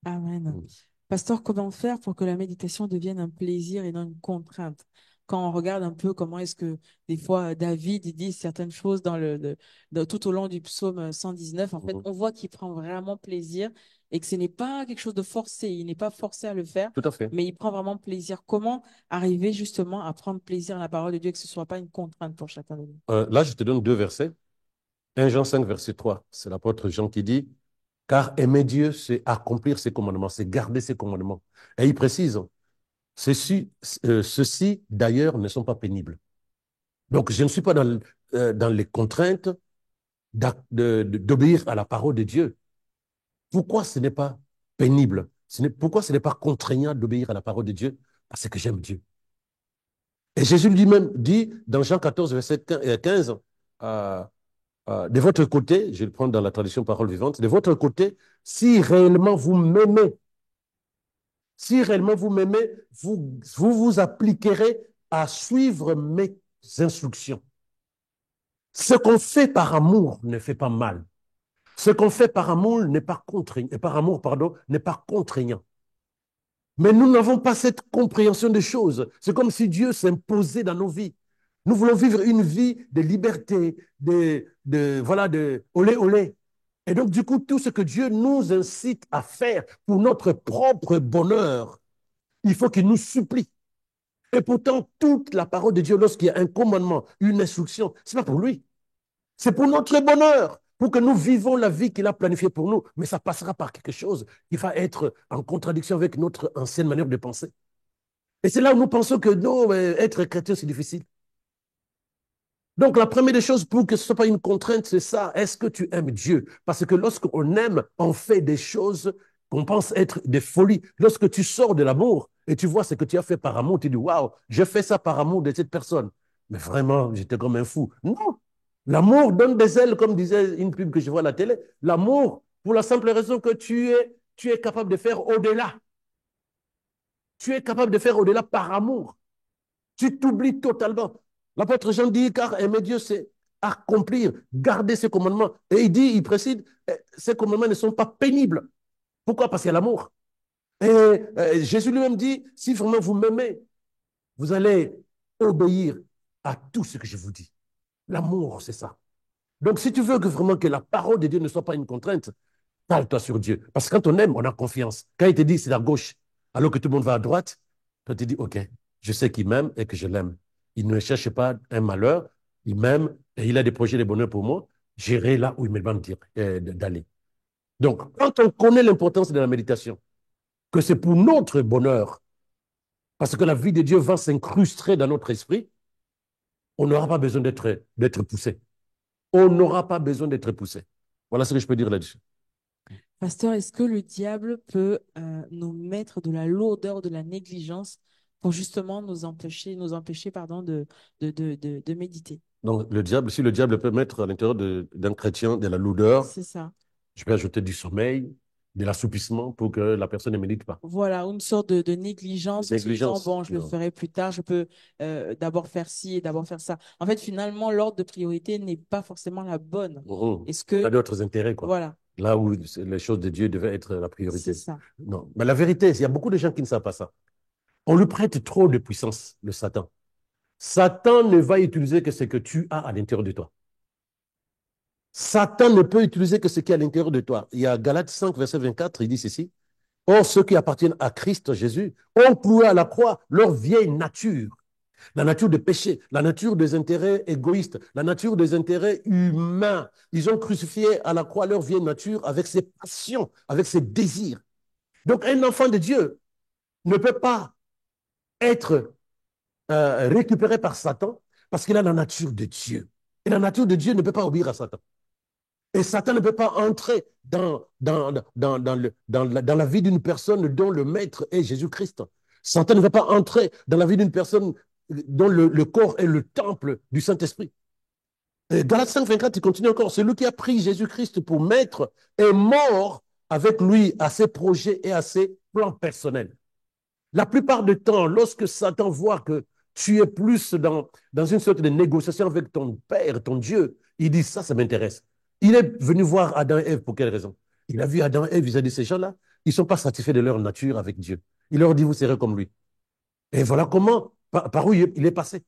Amen. Mm. Pasteur, comment faire pour que la méditation devienne un plaisir et non une contrainte? Quand on regarde un peu comment est-ce que des fois David il dit certaines choses tout au long du psaume 119, en fait, Mhm. on voit qu'il prend vraiment plaisir et que ce n'est pas quelque chose de forcé, il n'est pas forcé à le faire, Tout à fait. mais il prend vraiment plaisir. Comment arriver justement à prendre plaisir à la parole de Dieu et que ce ne soit pas une contrainte pour chacun de nous? Là, je te donne deux versets. 1 Jean 5, verset 3. C'est l'apôtre Jean qui dit, car aimer Dieu, c'est accomplir ses commandements, c'est garder ses commandements. Et il précise, ceux-ci, d'ailleurs, ne sont pas pénibles. Donc, je ne suis pas dans les contraintes d'obéir à la parole de Dieu. Pourquoi ce n'est pas pénible? Pourquoi ce n'est pas contraignant d'obéir à la parole de Dieu? Parce que j'aime Dieu. Et Jésus lui-même dit dans Jean 14, verset 15, de votre côté, je vais le prendre dans la tradition parole vivante, de votre côté, si réellement vous m'aimez, si réellement vous m'aimez, vous appliquerez à suivre mes instructions. Ce qu'on fait par amour ne fait pas mal. Ce qu'on fait par amour n'est pas contraignant, par amour, pardon, n'est pas contraignant. Mais nous n'avons pas cette compréhension des choses. C'est comme si Dieu s'imposait dans nos vies. Nous voulons vivre une vie de liberté, voilà, de olé olé. Et donc, du coup, tout ce que Dieu nous incite à faire pour notre propre bonheur, il faut qu'il nous supplie. Et pourtant, toute la parole de Dieu, lorsqu'il y a un commandement, une instruction, ce n'est pas pour lui. C'est pour notre bonheur, pour que nous vivons la vie qu'il a planifiée pour nous. Mais ça passera par quelque chose qui va être en contradiction avec notre ancienne manière de penser. Et c'est là où nous pensons que non, être chrétien, c'est difficile. Donc, la première des choses pour que ce ne soit pas une contrainte, c'est ça. Est-ce que tu aimes Dieu? Parce que lorsqu'on aime, on fait des choses qu'on pense être des folies. Lorsque tu sors de l'amour et tu vois ce que tu as fait par amour, tu dis, waouh, je fais ça par amour de cette personne. Mais vraiment, j'étais comme un fou. Non, l'amour donne des ailes, comme disait une pub que je vois à la télé. L'amour, pour la simple raison que tu es capable de faire au-delà. Tu es capable de faire au-delà par amour. Tu t'oublies totalement. L'apôtre Jean dit, car aimer Dieu, c'est accomplir, garder ses commandements. Et il dit, il précise, ces commandements ne sont pas pénibles. Pourquoi? Parce qu'il y a l'amour. Et Jésus lui-même dit, si vraiment vous m'aimez, vous allez obéir à tout ce que je vous dis. L'amour, c'est ça. Donc, si tu veux que vraiment que la parole de Dieu ne soit pas une contrainte, parle-toi sur Dieu. Parce que quand on aime, on a confiance. Quand il te dit c'est à gauche, alors que tout le monde va à droite, toi tu te dis, OK, je sais qu'il m'aime et que je l'aime. Il ne cherche pas un malheur, il m'aime et il a des projets de bonheur pour moi. J'irai là où il me demande d'aller. Donc, quand on connaît l'importance de la méditation, que c'est pour notre bonheur, parce que la vie de Dieu va s'incruster dans notre esprit, on n'aura pas besoin d'être poussé. On n'aura pas besoin d'être poussé. Voilà ce que je peux dire là-dessus. Pasteur, est-ce que le diable peut nous mettre de la lourdeur, de la négligence pour justement nous empêcher, pardon, de méditer? Donc, si le diable peut mettre à l'intérieur d'un chrétien de la lourdeur, C'est ça. je peux ajouter du sommeil, de l'assoupissement pour que la personne ne médite pas. Voilà, une sorte de négligence en se disant, Négligence, bon, je le non. ferai plus tard, je peux d'abord faire ci et d'abord faire ça. En fait, finalement, l'ordre de priorité n'est pas forcément la bonne. Mhm. Est-ce On a que, d'autres intérêts, quoi. voilà, Là où les choses de Dieu devaient être la c'est priorité. ça. Non. Mais la vérité, il y a beaucoup de gens qui ne savent pas ça. On lui prête trop de puissance, le Satan. Satan ne va utiliser que ce que tu as à l'intérieur de toi. Satan ne peut utiliser que ce qui est à l'intérieur de toi. Il y a Galates 5, verset 24, il dit ceci. Or, ceux qui appartiennent à Christ Jésus ont cloué à la croix leur vieille nature. La nature de péché, la nature des intérêts égoïstes, la nature des intérêts humains. Ils ont crucifié à la croix leur vieille nature avec ses passions, avec ses désirs. Donc, un enfant de Dieu ne peut pas être récupéré par Satan parce qu'il a la nature de Dieu. Et la nature de Dieu ne peut pas obéir à Satan. Et Satan ne peut pas entrer dans la vie d'une personne dont le maître est Jésus-Christ. Satan ne peut pas entrer dans la vie d'une personne dont le corps est le temple du Saint-Esprit. Galates 5, 24, il continue encore. Celui qui a pris Jésus-Christ pour maître est mort avec lui à ses projets et à ses plans personnels. La plupart du temps, lorsque Satan voit que Tu es plus dans une sorte de négociation avec ton Père, ton Dieu. Il dit, ça m'intéresse. Il est venu voir Adam et Ève pour quelle raison? Il a vu Adam et Ève, il a dit, ces gens-là, ils ne sont pas satisfaits de leur nature avec Dieu. Il leur dit, vous serez comme lui. Et voilà comment, par où il est passé.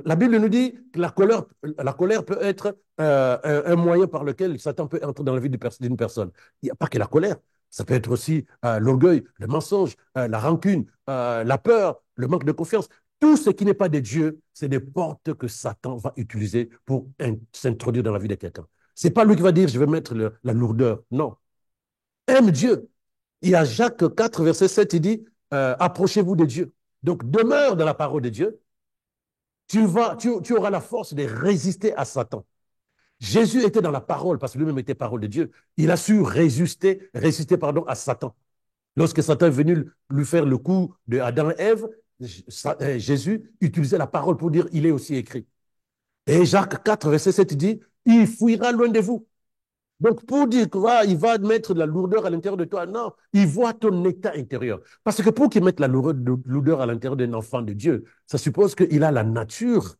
La Bible nous dit que la colère peut être un moyen par lequel Satan peut entrer dans la vie d'une personne. Il n'y a pas que la colère. Ça peut être aussi l'orgueil, le mensonge, la rancune, la peur, le manque de confiance. Tout ce qui n'est pas de Dieu, c'est des portes que Satan va utiliser pour s'introduire dans la vie de quelqu'un. Ce n'est pas lui qui va dire, je vais mettre la lourdeur. Non. Aime Dieu. Il y a Jacques 4, verset 7, il dit, approchez-vous de Dieu. Donc, demeure dans la parole de Dieu. Tu auras la force de résister à Satan. Jésus était dans la parole, parce que lui-même était parole de Dieu. Il a su résister pardon, à Satan. Lorsque Satan est venu lui faire le coup de Adam et Ève, Jésus utilisait la parole pour dire, il est aussi écrit. Et Jacques 4, verset 7 dit, il fuira loin de vous. Donc, pour dire qu'il va mettre de la lourdeur à l'intérieur de toi, non, il voit ton état intérieur. Parce que pour qu'il mette la lourdeur à l'intérieur d'un enfant de Dieu, ça suppose qu'il a la nature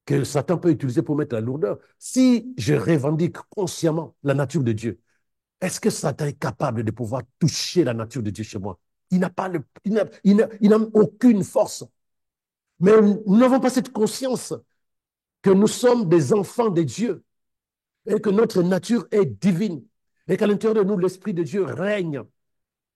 que Satan peut utiliser pour mettre la lourdeur. Si je revendique consciemment la nature de Dieu, est-ce que Satan est capable de pouvoir toucher la nature de Dieu chez moi? Il n'a pas il n'a aucune force. Mais nous n'avons pas cette conscience que nous sommes des enfants de Dieu et que notre nature est divine et qu'à l'intérieur de nous, l'Esprit de Dieu règne.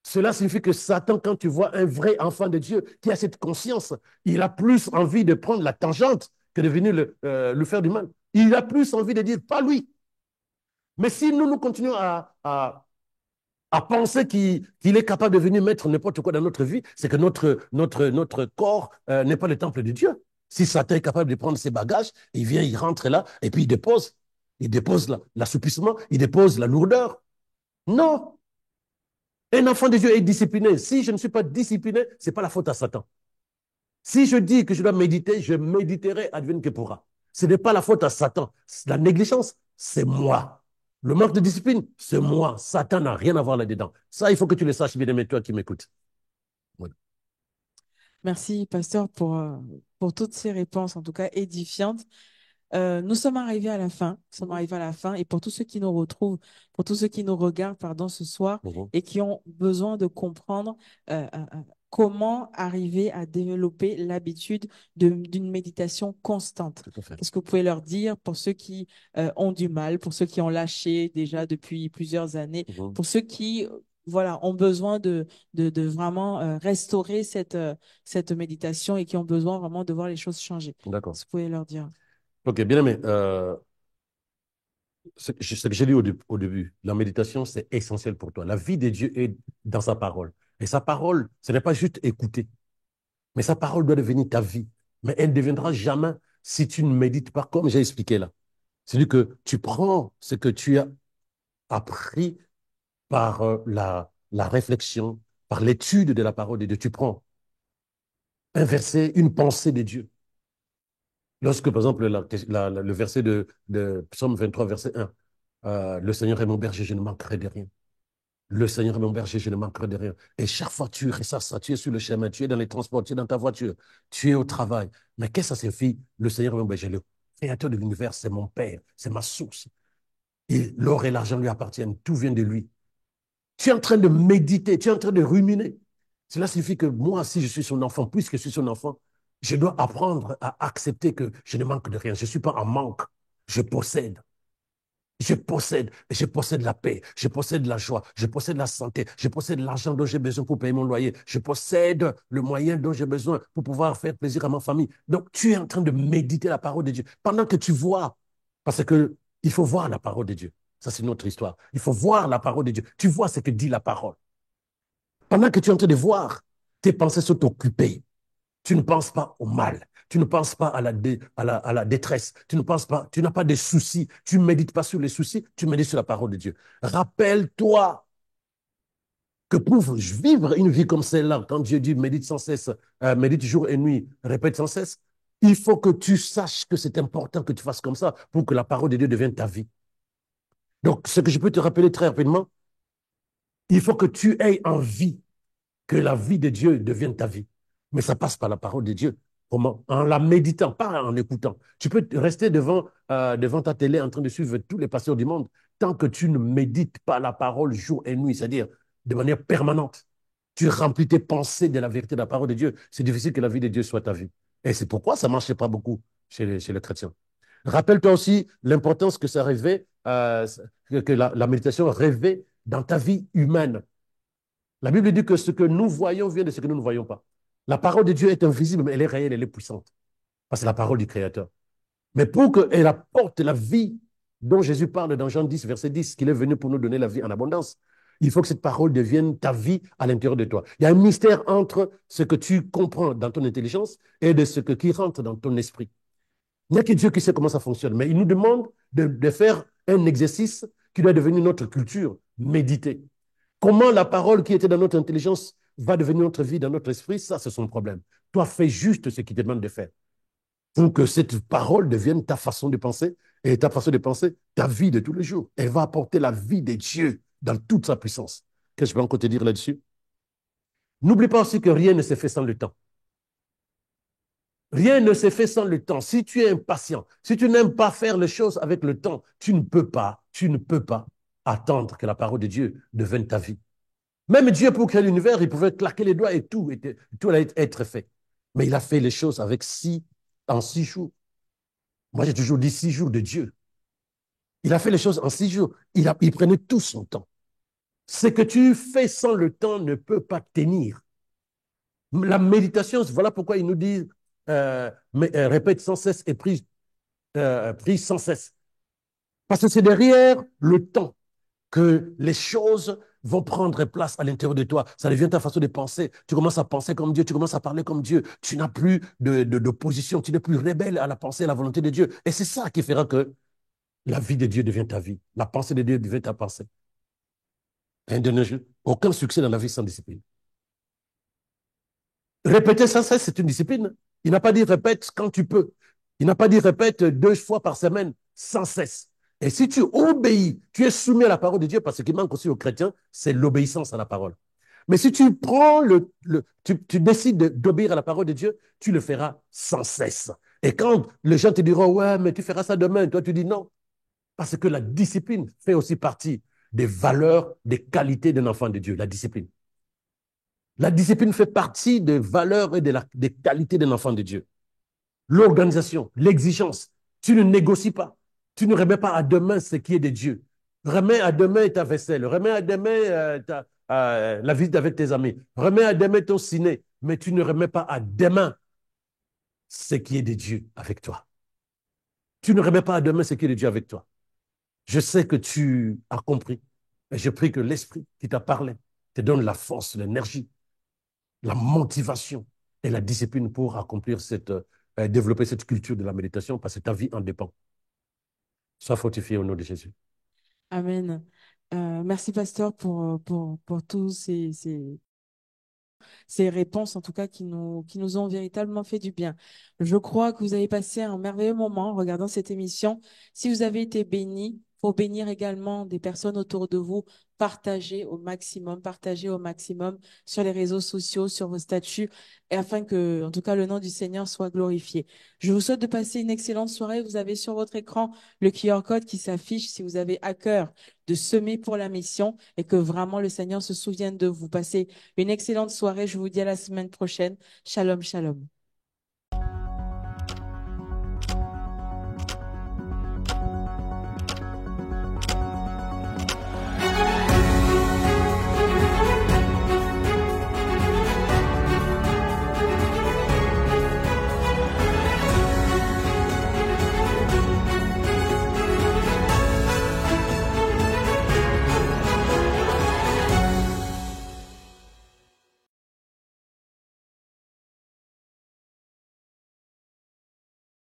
Cela signifie que Satan, quand tu vois un vrai enfant de Dieu qui a cette conscience, il a plus envie de prendre la tangente que de venir lui faire du mal. Il a plus envie de dire, pas lui. Mais si nous continuons à penser qu'il est capable de venir mettre n'importe quoi dans notre vie, c'est que notre corps n'est pas le temple de Dieu. Si Satan est capable de prendre ses bagages, il vient, il rentre là, et puis il dépose. Il dépose l'assouplissement, il dépose la lourdeur. Non, un enfant de Dieu est discipliné. Si je ne suis pas discipliné, ce n'est pas la faute à Satan. Si je dis que je dois méditer, je méditerai advienne que pourra. Ce n'est pas la faute à Satan. La négligence, c'est moi. Le manque de discipline, c'est moi. Satan n'a rien à voir là-dedans. Ça, il faut que tu le saches, bien aimé, toi qui m'écoutes. Voilà. Merci, pasteur, pour toutes ces réponses, en tout cas édifiantes. Nous sommes arrivés à la fin. Nous sommes arrivés à la fin. Et pour tous ceux qui nous retrouvent, pour tous ceux qui nous regardent, pardon, ce soir Mhm. et qui ont besoin de comprendre comment arriver à développer l'habitude d'une méditation constante. Tout à fait. Qu'est-ce que vous pouvez leur dire pour ceux qui ont du mal, pour ceux qui ont lâché déjà depuis plusieurs années, Mhm. pour ceux qui voilà, ont besoin de vraiment restaurer cette méditation et qui ont besoin vraiment de voir les choses changer. D'accord. Qu'est-ce que vous pouvez leur dire? Ok, bien aimé. Ce que j'ai dit au début, la méditation, c'est essentiel pour toi. La vie de Dieu est dans sa parole. Et sa parole, ce n'est pas juste écouter, mais sa parole doit devenir ta vie. Mais elle ne deviendra jamais si tu ne médites pas, comme j'ai expliqué là. C'est-à-dire que tu prends ce que tu as appris par la réflexion, par l'étude de la parole de Dieu. Tu prends un verset, une pensée de Dieu. Lorsque, par exemple, le verset de Psaume 23, verset 1, le Seigneur est mon berger, je ne manquerai de rien. Le Seigneur est mon berger, je ne manquerai de rien. Et chaque fois, tu ressasses ça, tu es sur le chemin, tu es dans les transports, tu es dans ta voiture, tu es au travail. Mais qu'est-ce que ça signifie? Le Seigneur est mon berger, le créateur de l'univers, c'est mon Père, c'est ma source. Et l'or et l'argent lui appartiennent, tout vient de lui. Tu es en train de méditer, tu es en train de ruminer. Cela signifie que moi, si je suis son enfant, puisque je suis son enfant, je dois apprendre à accepter que je ne manque de rien. Je ne suis pas en manque. Je possède. Je possède la paix, je possède la joie, je possède la santé, je possède l'argent dont j'ai besoin pour payer mon loyer, je possède le moyen dont j'ai besoin pour pouvoir faire plaisir à ma famille. Donc, tu es en train de méditer la parole de Dieu pendant que tu vois, parce que il faut voir la parole de Dieu. Ça, c'est notre histoire. Il faut voir la parole de Dieu. Tu vois ce que dit la parole. Pendant que tu es en train de voir, tes pensées sont occupées. Tu ne penses pas au mal. Tu ne penses pas à la détresse. Tu ne penses pas, tu n'as pas de soucis. Tu ne médites pas sur les soucis, tu médites sur la parole de Dieu. Rappelle-toi que pour vivre une vie comme celle-là, quand Dieu dit médite sans cesse, médite jour et nuit, répète sans cesse, il faut que tu saches que c'est important que tu fasses comme ça pour que la parole de Dieu devienne ta vie. Donc, ce que je peux te rappeler très rapidement, il faut que tu aies envie que la vie de Dieu devienne ta vie. Mais ça passe par la parole de Dieu. Comment? En la méditant, pas en écoutant. Tu peux rester devant ta télé en train de suivre tous les pasteurs du monde tant que tu ne médites pas la parole jour et nuit, c'est-à-dire de manière permanente. Tu remplis tes pensées de la vérité de la parole de Dieu. C'est difficile que la vie de Dieu soit ta vie. Et c'est pourquoi ça ne marchait pas beaucoup chez les chrétiens. Rappelle-toi aussi l'importance que ça revêt, que la méditation revêt dans ta vie humaine. La Bible dit que ce que nous voyons vient de ce que nous ne voyons pas. La parole de Dieu est invisible, mais elle est réelle, elle est puissante. Parce que c'est la parole du Créateur. Mais pour qu'elle apporte la vie dont Jésus parle dans Jean 10, verset 10, qu'il est venu pour nous donner la vie en abondance, il faut que cette parole devienne ta vie à l'intérieur de toi. Il y a un mystère entre ce que tu comprends dans ton intelligence et de qui rentre dans ton esprit. Il n'y a que Dieu qui sait comment ça fonctionne, mais il nous demande de faire un exercice qui doit devenir notre culture, méditer. Comment la parole qui était dans notre intelligence va devenir notre vie, dans notre esprit, ça, c'est son problème. Toi, fais juste ce qu'il te demande de faire pour que cette parole devienne ta façon de penser et ta façon de penser, ta vie de tous les jours. Elle va apporter la vie de Dieu dans toute sa puissance. Qu'est-ce que je peux encore te dire là-dessus? N'oublie pas aussi que rien ne se fait sans le temps. Rien ne se fait sans le temps. Si tu es impatient, si tu n'aimes pas faire les choses avec le temps, tu ne peux pas attendre que la parole de Dieu devienne ta vie. Même Dieu, pour créer l'univers, il pouvait claquer les doigts et tout allait être fait. Mais il a fait les choses en 6 jours. Moi, j'ai toujours dit 6 jours de Dieu. Il a fait les choses en 6 jours. Il prenait tout son temps. Ce que tu fais sans le temps ne peut pas tenir. La méditation, voilà pourquoi il nous dit répète sans cesse et prie sans cesse. Parce que c'est derrière le temps que les choses vont prendre place à l'intérieur de toi. Ça devient ta façon de penser. Tu commences à penser comme Dieu, tu commences à parler comme Dieu. Tu n'as plus d'opposition, tu n'es plus rebelle à la pensée, à la volonté de Dieu. Et c'est ça qui fera que la vie de Dieu devient ta vie. La pensée de Dieu devient ta pensée. Aucun succès dans la vie sans discipline. Répéter sans cesse, c'est une discipline. Il n'a pas dit répète quand tu peux. Il n'a pas dit répète 2 fois par semaine sans cesse. Et si tu obéis, tu es soumis à la parole de Dieu, parce qu'il manque aussi aux chrétiens, c'est l'obéissance à la parole. Mais si tu prends tu décides d'obéir à la parole de Dieu, tu le feras sans cesse. Et quand les gens te diront, ouais, mais tu feras ça demain, toi tu dis non. Parce que la discipline fait aussi partie des valeurs, des qualités d'un enfant de Dieu, la discipline. La discipline fait partie des valeurs et des qualités d'un enfant de Dieu. L'organisation, l'exigence. Tu ne négocies pas. Tu ne remets pas à demain ce qui est de Dieu. Remets à demain ta vaisselle. Remets à demain la visite avec tes amis. Remets à demain ton ciné. Mais tu ne remets pas à demain ce qui est de Dieu avec toi. Tu ne remets pas à demain ce qui est de Dieu avec toi. Je sais que tu as compris. Et je prie que l'Esprit qui t'a parlé te donne la force, l'énergie, la motivation et la discipline pour accomplir développer cette culture de la méditation parce que ta vie en dépend. Sois fortifié au nom de Jésus. Amen. Merci, pasteur, pour tous ces réponses, en tout cas, qui nous ont véritablement fait du bien. Je crois que vous avez passé un merveilleux moment en regardant cette émission. Si vous avez été béni, pour bénir également des personnes autour de vous, partagez au maximum sur les réseaux sociaux, sur vos statuts, et afin que, en tout cas, le nom du Seigneur soit glorifié. Je vous souhaite de passer une excellente soirée. Vous avez sur votre écran le QR code qui s'affiche si vous avez à cœur de semer pour la mission et que vraiment le Seigneur se souvienne de vous. Passez une excellente soirée. Je vous dis à la semaine prochaine. Shalom, shalom.